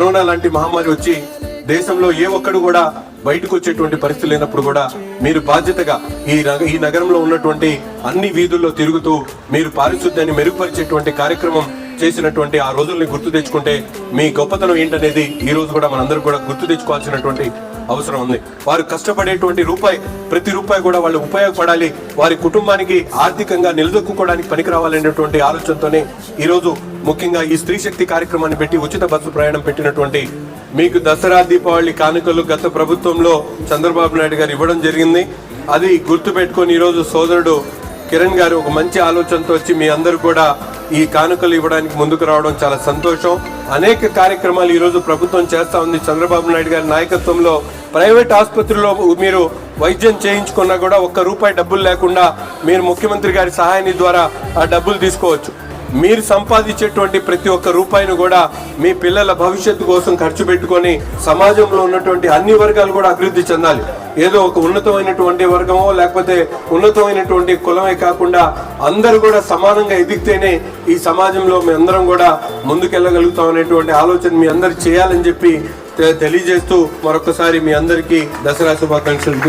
Corona లాంటి మహమ్మారి వచ్చి దేశంలో ఏ ఒక్కడు కూడా బయటకు వచ్చేటువంటి పరిస్థితి లేనప్పుడు కూడా మీరు బాధ్యతగా ఈ నగరంలో ఉన్నటువంటి అన్ని వీధుల్లో తిరుగుతూ మీరు పారిశుద్ధ్యాన్ని మెరుగుపరిచేటువంటి కార్యక్రమం చేసినటువంటి ఆ రోజుల్ని గుర్తు తెచ్చుకుంటే మీ గొప్పతనం ఏంటనేది ఈ రోజు కూడా మనందరూ కూడా గుర్తు తెచ్చుకోవాల్సినటువంటి అవసరం ఉంది. వారు కష్టపడేటువంటి ప్రతి రూపాయి కూడా వాళ్ళు ఉపయోగపడాలి, వారి కుటుంబానికి ఆర్థికంగా నిలదొక్కుకోవడానికి పనికి రావాలనేటువంటి ఆలోచనతోనే ఈ రోజు ముఖ్యంగా ఈ స్త్రీ శక్తి కార్యక్రమాన్ని పెట్టి ఉచిత బస్సు ప్రయాణం పెట్టినటువంటి మీకు దసరా దీపావళి కానుకలు గత ప్రభుత్వంలో చంద్రబాబు నాయుడు గారు ఇవ్వడం జరిగింది. అది గుర్తు పెట్టుకొని ఈ రోజు సోదరుడు కిరణ్ గారు ఒక మంచి ఆలోచనతో వచ్చి మీ అందరూ కూడా ఈ కానుకలు ఇవ్వడానికి ముందుకు రావడం చాలా సంతోషం. అనేక కార్యక్రమాలు ఈ రోజు ప్రభుత్వం చేస్తా ఉంది. చంద్రబాబు నాయుడు గారి నాయకత్వంలో ప్రైవేట్ ఆసుపత్రిలో మీరు వైద్యం చేయించుకున్నా కూడా ₹1 డబ్బులు లేకుండా మీరు ముఖ్యమంత్రి గారి సహాయాన్ని ద్వారా ఆ డబ్బులు తీసుకోవచ్చు. మీరు సంపాదించేటువంటి ప్రతి ఒక్క రూపాయిని కూడా మీ పిల్లల భవిష్యత్తు కోసం ఖర్చు పెట్టుకొని సమాజంలో ఉన్నటువంటి అన్ని వర్గాలు కూడా అభివృద్ధి చెందాలి. ఏదో ఒక ఉన్నతమైనటువంటి వర్గమో లేకపోతే ఉన్నతమైనటువంటి కులమే కాకుండా అందరూ కూడా సమానంగా ఎదిగితేనే ఈ సమాజంలో మీ అందరం కూడా ముందుకెళ్ళగలుగుతాం అనేటువంటి ఆలోచన మీ అందరు చేయాలని చెప్పి తెలియజేస్తూ మరొకసారి మీ అందరికీ దసరా శుభాకాంక్షలు.